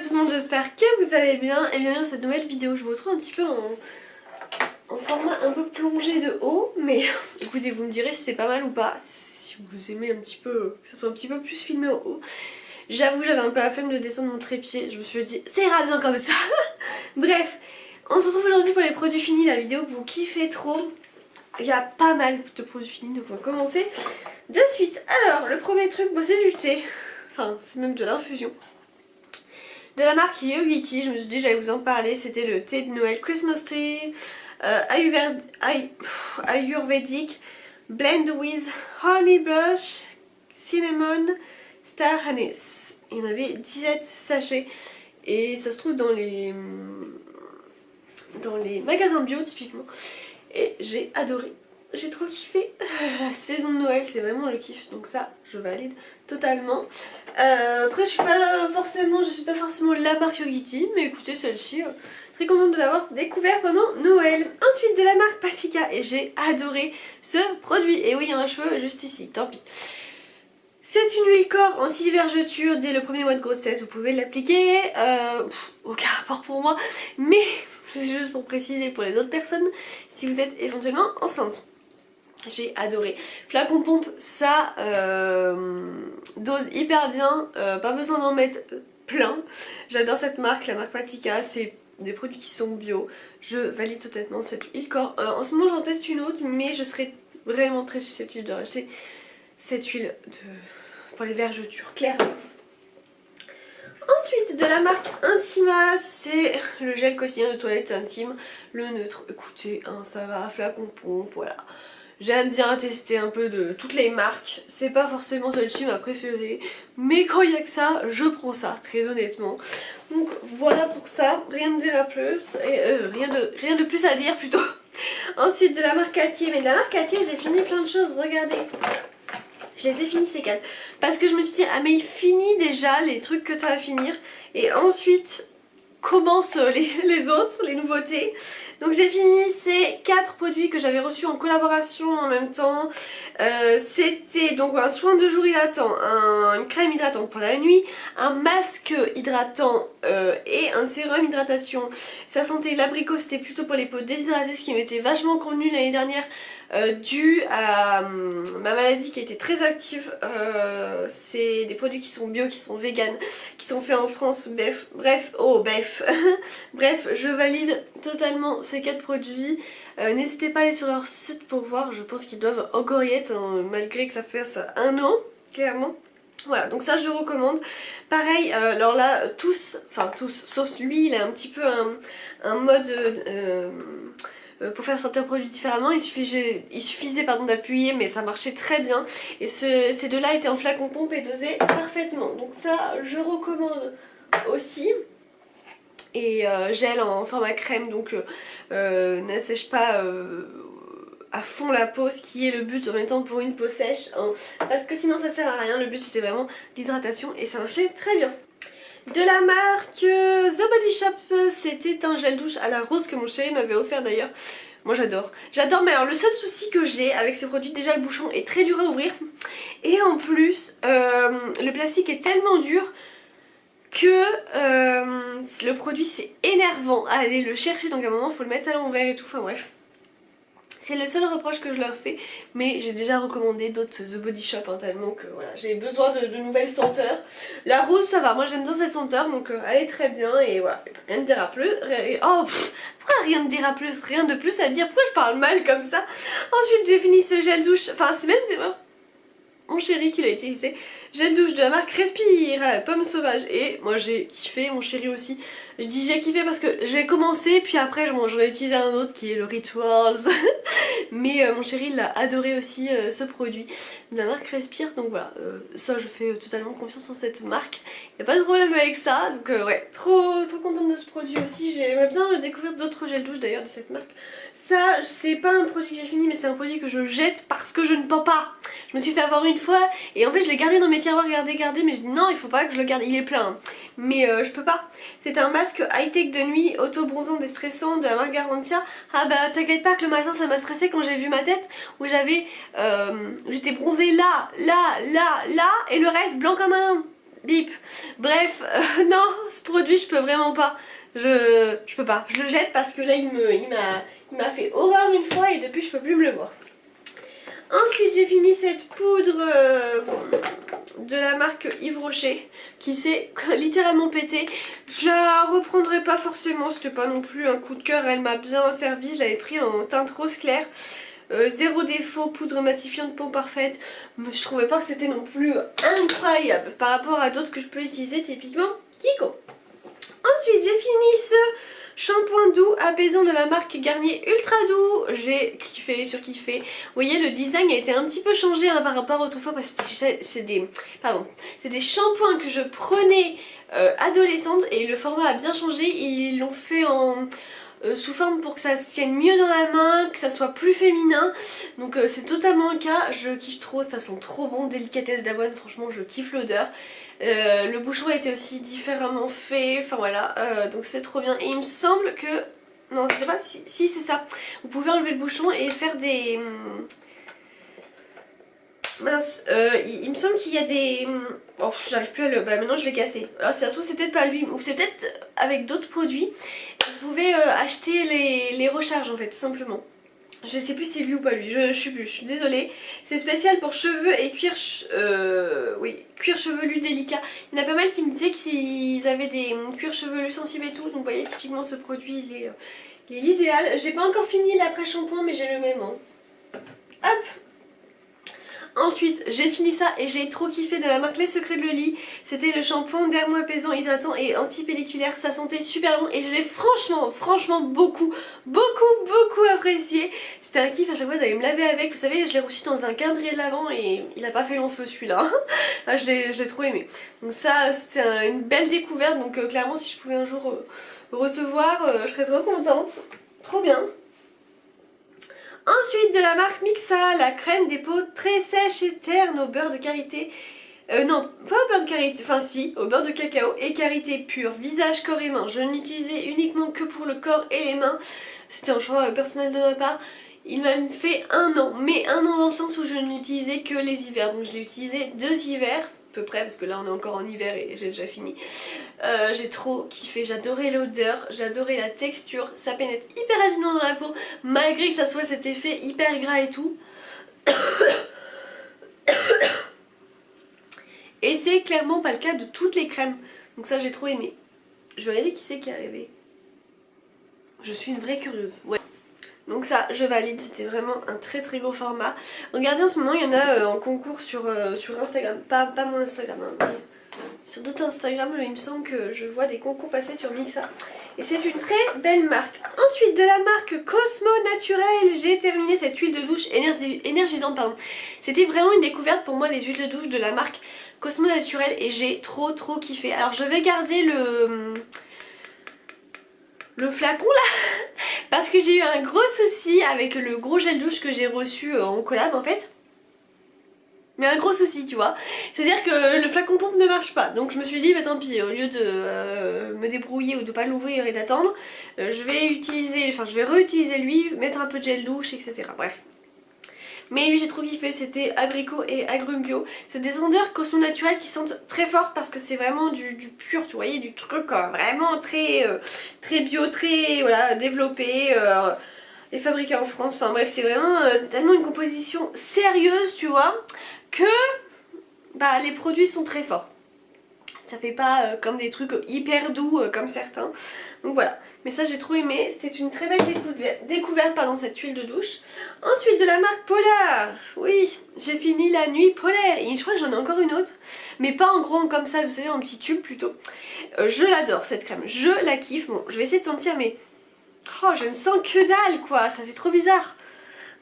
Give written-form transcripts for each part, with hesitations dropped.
tout le monde, j'espère que vous allez bien. Et bienvenue dans cette nouvelle vidéo. Je vous retrouve un petit peu en format un peu plongé de haut. Mais écoutez, vous me direz si c'est pas mal ou pas. Si vous aimez un petit peu, que ça soit un petit peu plus filmé en haut. J'avoue, j'avais un peu la flemme de descendre mon trépied. Je me suis dit, ça ira bien comme ça. Bref, on se retrouve aujourd'hui pour les produits finis. La vidéo que vous kiffez trop. Il y a pas mal de produits finis, donc on va commencer de suite. Alors, le premier truc, bon, c'est du thé. Enfin, c'est même de l'infusion. De la marque Yogiti, je me suis dit j'allais vous en parler. C'était le thé de Noël Christmas Tree Ayurvedic Blend with Honey Brush Cinnamon Star Anise. Il y en avait 17 sachets et ça se trouve dans les magasins bio typiquement. Et j'ai adoré. J'ai trop kiffé. La saison de Noël, c'est vraiment le kiff. Donc ça, je valide totalement. Après, je suis pas forcément la marque Yogiti. Mais écoutez, celle-ci, très contente de l'avoir découvert pendant Noël. Ensuite, de la marque Patika. Et j'ai adoré ce produit. Et oui, il y a un cheveu juste ici, tant pis. C'est une huile corps anti-vergeture dès le premier mois de grossesse. Vous pouvez l'appliquer. Aucun rapport pour moi. Mais c'est juste pour préciser pour les autres personnes si vous êtes éventuellement enceinte. J'ai adoré. Flacon pompe, ça dose hyper bien, pas besoin d'en mettre plein. J'adore cette marque, la marque Patika, c'est des produits qui sont bio. Je valide totalement cette huile corps. En ce moment j'en teste une autre, mais je serais vraiment très susceptible de racheter cette huile pour les vergetures, clairement. Ensuite, de la marque Intima, c'est le gel quotidien de toilette intime, le neutre. Écoutez, hein, ça va, flacon pompe, voilà. J'aime bien tester un peu de toutes les marques. C'est pas forcément celle-ci ma préférée, mais quand il y a que ça, je prends ça, très honnêtement. Donc voilà pour ça, rien de dire à plus, et rien de plus à dire plutôt. Ensuite, de la marque Cartier, mais de la marque Cartier, j'ai fini plein de choses, regardez. Je les ai finis ces cannes. Parce que je me suis dit, ah mais il finit déjà les trucs que tu as à finir. Et ensuite, commencent les autres, les nouveautés. Donc j'ai fini ces 4 produits que j'avais reçus en collaboration en même temps. C'était donc un soin de jour hydratant, une crème hydratante pour la nuit, un masque hydratant et un sérum hydratation. Ça sentait l'abricot, c'était plutôt pour les peaux déshydratées, ce qui m'était vachement convenu l'année dernière. Dû à ma maladie qui était très active. C'est des produits qui sont bio, qui sont vegan, qui sont faits en France. Bref, je valide totalement ces 4 produits. N'hésitez pas à aller sur leur site pour voir. Je pense qu'ils doivent encore y être, malgré que ça fasse un an, clairement. Voilà, donc ça je recommande. Pareil, alors là, tous, sauf lui, il a un petit peu un mode pour faire certains produits différemment. Il suffisait d'appuyer, mais ça marchait très bien. Et ces deux-là étaient en flacon pompe et dosaient parfaitement. Donc ça, je recommande aussi. Et gel en format crème, donc n'assèche pas à fond la peau, ce qui est le but en même temps pour une peau sèche, hein, parce que sinon ça sert à rien. Le but c'était vraiment l'hydratation et ça marchait très bien. De la marque The Body Shop, c'était un gel douche à la rose que mon chéri m'avait offert d'ailleurs. Moi j'adore, mais alors le seul souci que j'ai avec ces produits, déjà le bouchon est très dur à ouvrir. Et en plus, le plastique est tellement dur que le produit c'est énervant à aller le chercher, donc à un moment faut le mettre à l'envers et tout, enfin bref. C'est le seul reproche que je leur fais, mais j'ai déjà recommandé d'autres The Body Shop, hein, tellement que voilà, j'ai besoin de nouvelles senteurs. La rose ça va, moi j'aime bien cette senteur, donc elle est très bien et voilà, rien de dire à plus. Pourquoi rien de dire à plus, rien de plus à dire, pourquoi je parle mal comme ça? Ensuite j'ai fini ce gel douche, enfin c'est même mon chéri qui l'a utilisé, gel douche de la marque Respire à la pomme sauvage, et moi j'ai kiffé, mon chéri aussi. Je dis j'ai kiffé parce que j'ai commencé, puis après j'en ai utilisé un autre qui est le Rituals. Mais mon chéri il a adoré aussi ce produit de la marque Respire, donc voilà, ça je fais totalement confiance en cette marque, y a pas de problème avec ça, donc ouais, trop contente de ce produit aussi. J'aimerais bien découvrir d'autres gels douche d'ailleurs de cette marque. Ça c'est pas un produit que j'ai fini, mais c'est un produit que je jette parce que je ne peux pas. Je me suis fait avoir une fois et en fait je l'ai gardé dans mes tiroirs, gardé, mais je dis non il faut pas que je le garde, il est plein, hein. Mais je peux pas. C'est un masque high-tech de nuit, auto-bronzant déstressant de la marque Garantia. Ah bah t'inquiète pas que le matin ça m'a stressé quand j'ai vu ma tête où j'étais bronzée là, et le reste blanc comme un Bip. Bref, non, ce produit je peux vraiment pas. Je peux pas. Je le jette parce que là il m'a fait horreur une fois et depuis je peux plus me le voir. Ensuite j'ai fini cette poudre de la marque Yves Rocher qui s'est littéralement pétée. Je la reprendrai pas forcément, c'était pas non plus un coup de cœur, elle m'a bien servi. Je l'avais pris en teinte rose clair. Zéro défaut, poudre matifiante, peau parfaite. Mais je trouvais pas que c'était non plus incroyable par rapport à d'autres que je peux utiliser, typiquement Kiko. Ensuite j'ai fini ce shampoing doux apaisant de la marque Garnier Ultra Doux. J'ai kiffé, surkiffé. Vous voyez, le design a été un petit peu changé par rapport à autrefois parce que c'est des shampoings que je prenais adolescente et le format a bien changé. Ils l'ont fait en sous forme pour que ça se tienne mieux dans la main, que ça soit plus féminin. Donc c'est totalement le cas. Je kiffe trop, ça sent trop bon. Délicatesse d'avoine, franchement je kiffe l'odeur. Le bouchon a été aussi différemment fait, enfin voilà, donc c'est trop bien. Et il me semble que, non je sais pas si c'est ça, vous pouvez enlever le bouchon et faire des... Mince, il me semble qu'il y a des... Oh, j'arrive plus à le... Bah maintenant je l'ai cassé. Alors ça se trouve c'est peut-être pas lui, ou c'est peut-être avec d'autres produits. Vous pouvez acheter les recharges en fait, tout simplement. Je sais plus si c'est lui ou pas lui, je suis désolée. C'est spécial pour cheveux et cuir, cuir chevelu délicat. Il y en a pas mal qui me disaient qu'ils avaient des cuirs chevelus sensibles et tout. Donc vous voyez, typiquement ce produit il est l'idéal. J'ai pas encore fini l'après-shampoing mais j'ai le même. Hein. Hop. Ensuite j'ai fini ça et j'ai trop kiffé de la marque Les Secrets de Loli. C'était le shampoing dermo-apaisant, hydratant et anti-pelliculaire. Ça sentait super bon et je l'ai franchement beaucoup apprécié. C'était un kiff à chaque fois d'aller me laver avec. Vous savez, je l'ai reçu dans un calendrier de l'Avent et il a pas fait long feu celui-là. Ah, je l'ai trop aimé. Donc ça c'était une belle découverte. Donc clairement si je pouvais un jour recevoir, je serais trop contente. Trop bien. Ensuite de la marque Mixa, la crème des peaux très sèche et terne au beurre de karité. Non, pas au beurre de karité, enfin si, au beurre de cacao et karité pure, visage, corps et mains. Je l'utilisais uniquement que pour le corps et les mains. C'était un choix personnel de ma part. Il m'a fait 1 an, mais 1 an dans le sens où je ne l'utilisais que les hivers. Donc je l'ai utilisé 2 hivers, à peu près, parce que là on est encore en hiver et j'ai déjà fini. J'ai trop kiffé, j'adorais l'odeur, j'adorais la texture, ça pénètre hyper rapidement dans la peau, malgré que ça soit cet effet hyper gras et tout. Et c'est clairement pas le cas de toutes les crèmes, donc ça j'ai trop aimé. Je vais regarder qui c'est qui est arrivé. Je suis une vraie curieuse, ouais. Donc ça, je valide, c'était vraiment un très beau format. Regardez en ce moment, il y en a en concours sur Instagram, pas mon Instagram, hein, mais sur d'autres Instagram, il me semble que je vois des concours passer sur Mixa. Et c'est une très belle marque. Ensuite, de la marque Cosmo Naturel, j'ai terminé cette huile de douche énergisante, pardon. C'était vraiment une découverte pour moi, les huiles de douche de la marque Cosmo Naturel, et j'ai trop kiffé. Alors je vais garder le flacon là parce que j'ai eu un gros souci avec le gros gel douche que j'ai reçu en collab en fait. Mais un gros souci, tu vois, c'est à dire que le flacon pompe ne marche pas. Donc je me suis dit bah tant pis, au lieu de me débrouiller ou de pas l'ouvrir et d'attendre, je vais réutiliser lui, mettre un peu de gel douche, etc. Bref. Mais lui j'ai trop kiffé, c'était abricot et agrumes bio. C'est des odeurs Cosmo Naturel qui sentent très fort parce que c'est vraiment du pur, tu voyez, du truc vraiment très bio, très voilà, développé et fabriqué en France. Enfin bref, c'est vraiment tellement une composition sérieuse, tu vois, que bah, les produits sont très forts. Ça fait pas comme des trucs hyper doux comme certains. Donc voilà. Mais ça j'ai trop aimé. C'était une très belle découverte pardon, cette huile de douche. Ensuite de la marque Polar. Oui, j'ai fini la nuit polaire. Et je crois que j'en ai encore une autre. Mais pas en gros comme ça, vous savez, en petit tube plutôt. Je l'adore cette crème. Je la kiffe. Bon, je vais essayer de sentir mais... Oh, je ne sens que dalle quoi. Ça fait trop bizarre.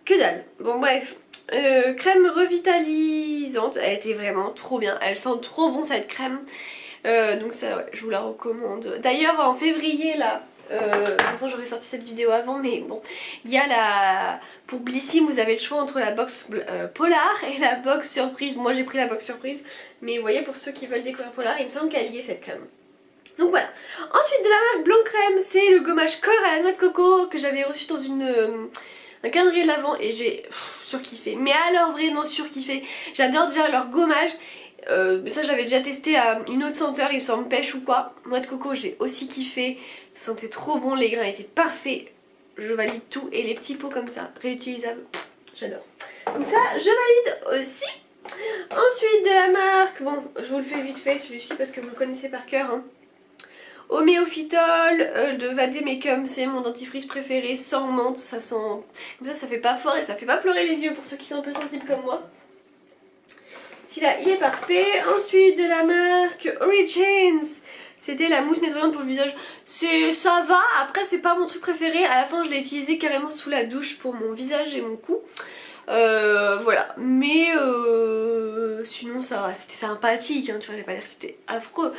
Que dalle. Bon bref. Crème revitalisante, elle était vraiment trop bien, elle sent trop bon cette crème, donc ça ouais, je vous la recommande. D'ailleurs en février là, de toute façon j'aurais sorti cette vidéo avant mais bon, il y a la... Pour Blissim vous avez le choix entre la box Polar et la box surprise. Moi j'ai pris la box surprise, mais vous voyez pour ceux qui veulent découvrir Polar, il me semble qu'elle y est cette crème. Donc voilà. Ensuite de la marque Blanc Crème, c'est le gommage corps à la noix de coco que j'avais reçu dans un calendrier de l'Avent et j'ai surkiffé, mais alors vraiment surkiffé. J'adore déjà leur gommage, mais ça je l'avais déjà testé à une autre senteur, il me semble pêche ou quoi. Noix de coco j'ai aussi kiffé, ça sentait trop bon, les grains étaient parfaits, je valide tout. Et les petits pots comme ça, réutilisables, j'adore. Donc ça je valide aussi. Ensuite de la marque, bon je vous le fais vite fait celui-ci parce que vous le connaissez par cœur hein. Homéophytol de Vademecum, c'est mon dentifrice préféré, sans menthe, ça sent... Comme ça fait pas fort et ça fait pas pleurer les yeux pour ceux qui sont un peu sensibles comme moi. Celui-là il est parfait. Ensuite de la marque Origins, c'était la mousse nettoyante pour le visage. Ça va, après c'est pas mon truc préféré, à la fin je l'ai utilisé carrément sous la douche pour mon visage et mon cou. Voilà, mais sinon ça va, c'était sympathique, hein, tu vois, je vais pas dire que c'était affreux.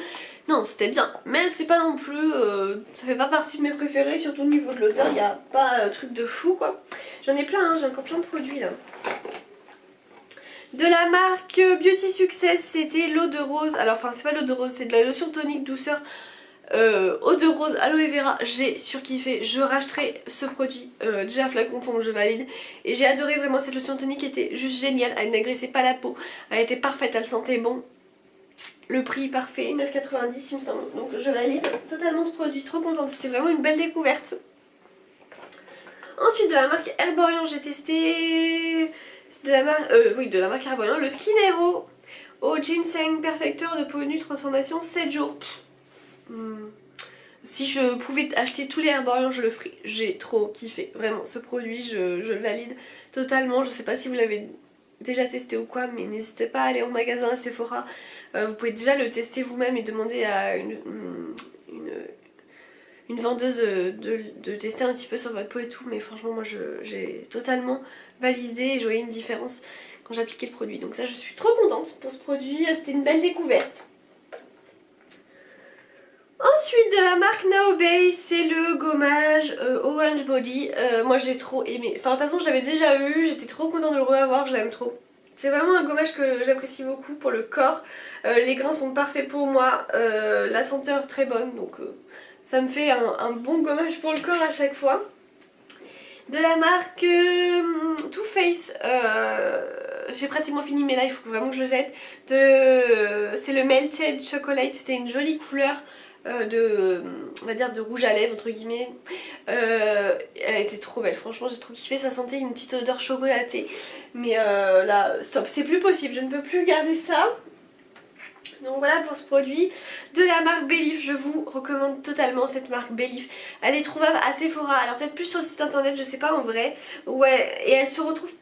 Non, c'était bien, mais c'est pas non plus, ça fait pas partie de mes préférés, surtout au niveau de l'odeur, il n'y a pas truc de fou quoi. J'en ai plein, hein, j'ai encore plein de produits là. De la marque Beauty Success, c'était l'eau de rose, alors enfin c'est pas l'eau de rose, c'est de la lotion tonique douceur. Eau de rose aloe vera, j'ai surkiffé, je rachèterai ce produit, déjà flacon pour je valide. Et j'ai adoré vraiment cette lotion tonique, était juste géniale, elle n'agressait pas la peau, elle était parfaite, elle sentait bon. Le prix parfait, 9,90 il me semble, donc je valide totalement ce produit, trop contente, c'était vraiment une belle découverte. Ensuite de la marque Herborian, j'ai testé de la marque Herborian, le Skin Hero au ginseng perfecteur de peau nue transformation 7 jours. Si je pouvais acheter tous les Herborian je le ferais, j'ai trop kiffé, vraiment ce produit je le valide totalement. Je sais pas si vous l'avez déjà testé ou quoi, mais n'hésitez pas à aller au magasin à Sephora, vous pouvez déjà le tester vous-même et demander à une vendeuse de tester un petit peu sur votre peau et tout, mais franchement moi j'ai totalement validé et je voyais une différence quand j'appliquais le produit, donc ça je suis trop contente pour ce produit, c'était une belle découverte. Ensuite de la marque Naobei, c'est le gommage Orange Body. Moi j'ai trop aimé. Enfin de toute façon je l'avais déjà eu, j'étais trop contente de le revoir, je l'aime trop. C'est vraiment un gommage que j'apprécie beaucoup pour le corps. Les grains sont parfaits pour moi, la senteur très bonne, donc ça me fait un bon gommage pour le corps à chaque fois. De la marque Too Faced, j'ai pratiquement fini mais là il faut vraiment que je le jette. C'est le Melted Chocolate, c'était une jolie couleur. On va dire de rouge à lèvres entre guillemets, elle était trop belle, franchement j'ai trop kiffé, ça sentait une petite odeur chocolatée, mais là stop, c'est plus possible, je ne peux plus garder ça. Donc voilà pour ce produit de la marque Belif, je vous recommande totalement cette marque Belif, elle est trouvable à Sephora, alors peut-être plus sur le site internet, je sais pas en vrai, ouais, et elle se retrouve,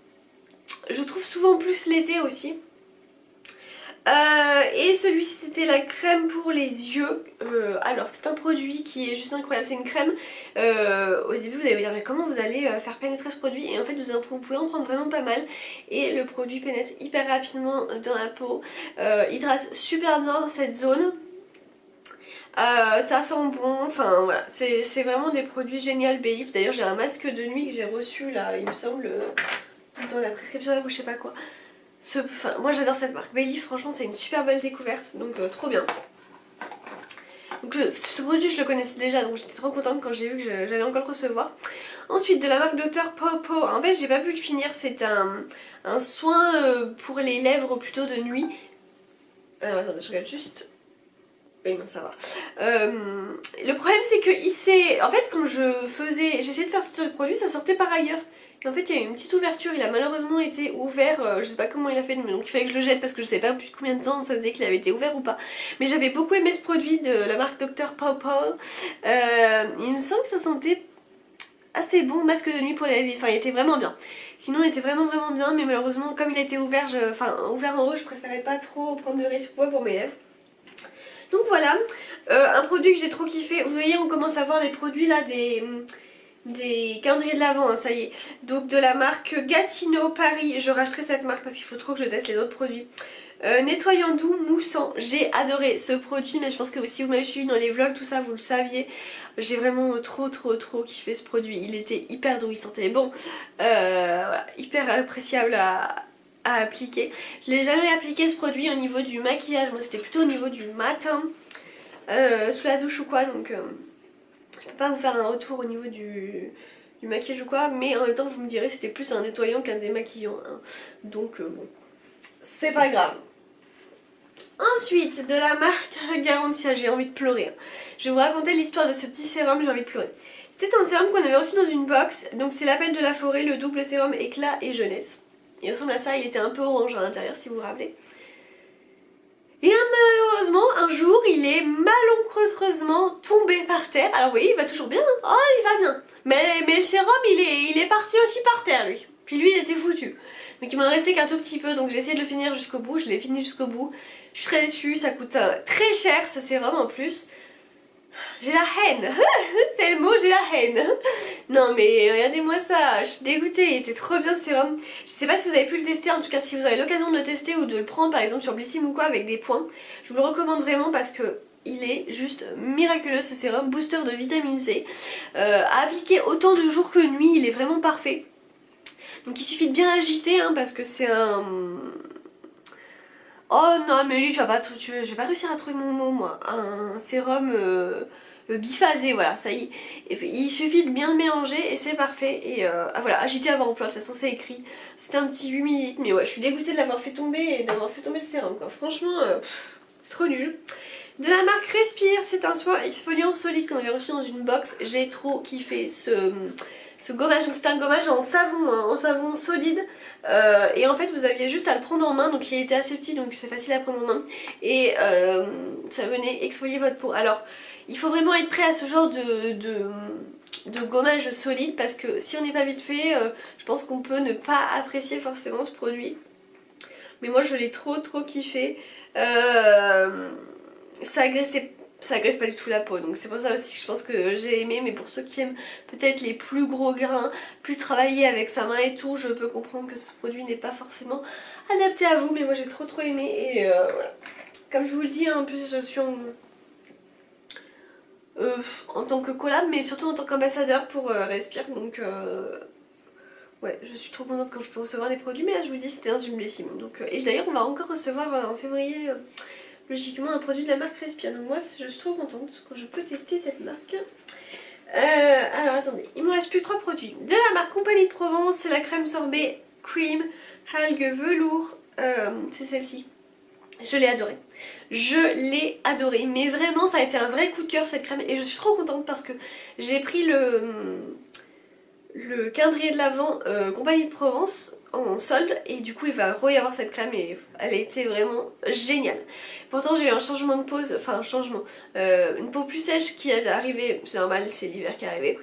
je trouve souvent plus l'été aussi. Et celui-ci c'était la crème pour les yeux, alors c'est un produit qui est juste incroyable, c'est une crème, au début vous allez vous dire mais comment vous allez faire pénétrer ce produit, et en fait vous pouvez en prendre vraiment pas mal et le produit pénètre hyper rapidement dans la peau, hydrate super bien cette zone. Ça sent bon, enfin voilà, c'est vraiment des produits géniaux Belif. D'ailleurs j'ai un masque de nuit que j'ai reçu là, il me semble, dans la prescription ou je sais pas quoi. Moi j'adore cette marque Belif, franchement c'est une super belle découverte, donc trop bien. Donc ce produit je le connaissais déjà, donc j'étais trop contente quand j'ai vu que j'allais encore le recevoir. Ensuite de la marque Dr Popo, en fait j'ai pas pu le finir, c'est un soin pour les lèvres plutôt de nuit. Alors attendez, je regarde juste. Oui non ça va. Le problème c'est que en fait quand j'essayais de faire sortir le produit, ça sortait par ailleurs. Et en fait il y a une petite ouverture, il a malheureusement été ouvert, je sais pas comment il a fait, donc il fallait que je le jette parce que je sais pas depuis combien de temps ça faisait qu'il avait été ouvert ou pas. Mais j'avais beaucoup aimé ce produit de la marque Dr Popo, il me semble que ça sentait assez bon, masque de nuit pour les lèvres, enfin il était vraiment bien. Sinon il était vraiment bien, mais malheureusement comme il a été ouvert, ouvert en haut, je préférais pas trop prendre de risque pour mes lèvres. Donc voilà, un produit que j'ai trop kiffé. Vous voyez on commence à voir des produits là, des calendriers de l'Avent, hein, ça y est. Donc de la marque Gatineau Paris, je rachèterai cette marque parce qu'il faut trop que je teste les autres produits. Nettoyant doux, moussant, j'ai adoré ce produit, mais je pense que si vous m'avez suivi dans les vlogs, tout ça, vous le saviez. J'ai vraiment trop kiffé ce produit, il était hyper doux, il sentait bon, voilà, hyper appréciable à appliquer. Je l'ai jamais appliqué ce produit au niveau du maquillage, moi c'était plutôt au niveau du matin, sous la douche ou quoi, donc je peux pas vous faire un retour au niveau du maquillage ou quoi, mais en même temps vous me direz c'était plus un nettoyant qu'un démaquillant, hein. Donc bon, c'est pas grave. Ensuite, de la marque Garantia, j'ai envie de pleurer. Je vais vous raconter l'histoire de ce petit sérum, j'ai envie de pleurer. C'était un sérum qu'on avait reçu dans une box, donc c'est l'appel de la forêt, le double sérum éclat et jeunesse. Il ressemble à ça, il était un peu orange à l'intérieur si vous vous rappelez. Et malheureusement, un jour, il est malencontreusement tombé par terre. Alors oui, il va toujours bien, hein. Oh, il va bien. Mais le sérum, il est parti aussi par terre, lui. Puis lui, il était foutu. Donc il m'en restait qu'un tout petit peu, donc j'ai essayé de le finir jusqu'au bout. Je l'ai fini jusqu'au bout. Je suis très déçue, ça coûte très cher ce sérum en plus. J'ai la haine. C'est le mot, j'ai la haine. Non mais regardez-moi ça, je suis dégoûtée, il était trop bien ce sérum. Je sais pas si vous avez pu le tester, en tout cas si vous avez l'occasion de le tester ou de le prendre par exemple sur Blissim ou quoi avec des points, je vous le recommande vraiment parce que il est juste miraculeux ce sérum, booster de vitamine C. À appliquer autant de jours que de nuit, il est vraiment parfait. Donc il suffit de bien l'agiter hein, parce que c'est un... Oh non mais lui je vais pas réussir à trouver mon mot moi. Un sérum biphasé, voilà, ça y est. Il suffit de bien le mélanger et c'est parfait. Et voilà, agiter avant emploi, de toute façon c'est écrit. C'était un petit 8 ml, mais ouais, je suis dégoûtée de l'avoir fait tomber et d'avoir fait tomber le sérum quoi. Franchement, c'est trop nul. De la marque Respire, c'est un soin exfoliant solide qu'on avait reçu dans une box. J'ai trop kiffé ce gommage, c'est un gommage en savon, hein, en savon solide et en fait vous aviez juste à le prendre en main, donc il était assez petit donc c'est facile à prendre en main et ça venait exfolier votre peau. Alors il faut vraiment être prêt à ce genre de gommage solide parce que si on n'est pas vite fait, je pense qu'on peut ne pas apprécier forcément ce produit. Mais moi je l'ai trop kiffé. Ça agresse pas du tout la peau, donc c'est pour ça aussi que je pense que j'ai aimé. Mais pour ceux qui aiment peut-être les plus gros grains, plus travailler avec sa main et tout, je peux comprendre que ce produit n'est pas forcément adapté à vous, mais moi j'ai trop aimé et voilà. Comme je vous le dis, hein, en plus je suis en tant que collab, mais surtout en tant qu'ambassadeur pour Respire, donc ouais, je suis trop contente quand je peux recevoir des produits. Mais là je vous dis c'était un Blissim, donc et d'ailleurs on va encore recevoir en février logiquement un produit de la marque Respire. Donc moi je suis trop contente quand je peux tester cette marque. Alors attendez, il me reste plus 3 produits. De la marque Compagnie de Provence, c'est la crème sorbet cream algue velours. C'est celle-ci. Je l'ai adorée. Je l'ai adorée. Mais vraiment ça a été un vrai coup de cœur cette crème. Et je suis trop contente parce que j'ai pris le calendrier de l'Avent Compagnie de Provence en solde et du coup il va y avoir cette crème et elle a été vraiment géniale. Pourtant j'ai eu un changement de peau, enfin un changement, une peau plus sèche qui est arrivée, c'est normal, c'est l'hiver qui est arrivé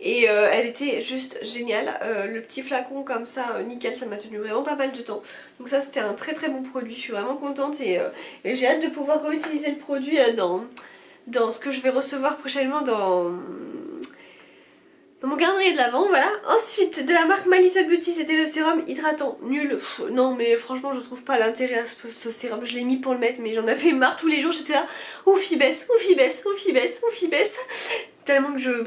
et elle était juste géniale. Le petit flacon comme ça, nickel, ça m'a tenu vraiment pas mal de temps. Donc ça c'était un très bon produit, je suis vraiment contente et j'ai hâte de pouvoir réutiliser le produit dans ce que je vais recevoir prochainement dans mon calendrier de l'Avent, voilà. Ensuite, de la marque My Little Beauty, c'était le sérum hydratant. Nul. Pff, non, mais franchement, je trouve pas l'intérêt à ce sérum. Je l'ai mis pour le mettre, mais j'en avais marre tous les jours. J'étais là, ouf, il baisse, ouf, il baisse, ouf, il baisse, ouf, il baisse. Tellement que je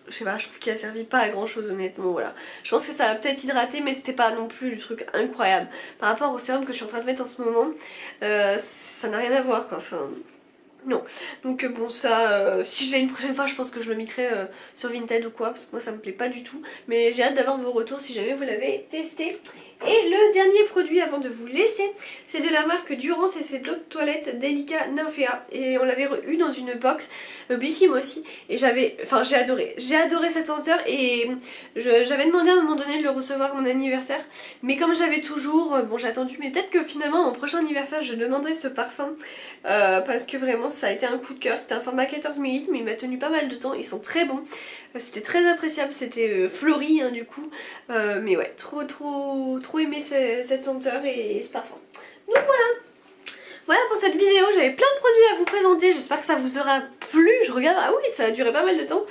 sais pas, je trouve qu'il a servi pas à grand chose, honnêtement, voilà. Je pense que ça a peut-être hydraté, mais c'était pas non plus du truc incroyable. Par rapport au sérum que je suis en train de mettre en ce moment, ça n'a rien à voir, quoi. Enfin... Non, donc bon ça, si je l'ai une prochaine fois je pense que je le mettrai sur Vinted ou quoi parce que moi ça me plaît pas du tout. Mais j'ai hâte d'avoir vos retours si jamais vous l'avez testé. Et le dernier produit avant de vous laisser, c'est de la marque Durance et c'est de l'eau de toilette Delica Nymphea. Et on l'avait eu dans une box Blissim aussi et j'ai adoré cette senteur et j'avais demandé à un moment donné de le recevoir à mon anniversaire. Mais comme j'avais toujours, bon j'ai attendu, mais peut-être que finalement mon prochain anniversaire je demanderai ce parfum parce que vraiment ça a été un coup de cœur. C'était un format 14 ml mais il m'a tenu pas mal de temps, ils sont très bons. C'était très appréciable, c'était fleuri hein, du coup. Mais ouais, trop aimé cette senteur et ce parfum. Donc voilà. Voilà pour cette vidéo, j'avais plein de produits à vous présenter, j'espère que ça vous aura plu. Je regarde, ah oui ça a duré pas mal de temps.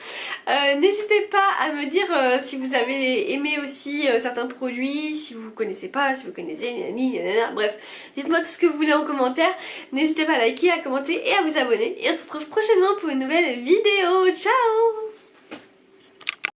N'hésitez pas à me dire si vous avez aimé aussi certains produits, si vous connaissez pas, si vous connaissez, bref. Dites-moi tout ce que vous voulez en commentaire, n'hésitez pas à liker, à commenter et à vous abonner. Et on se retrouve prochainement pour une nouvelle vidéo, ciao.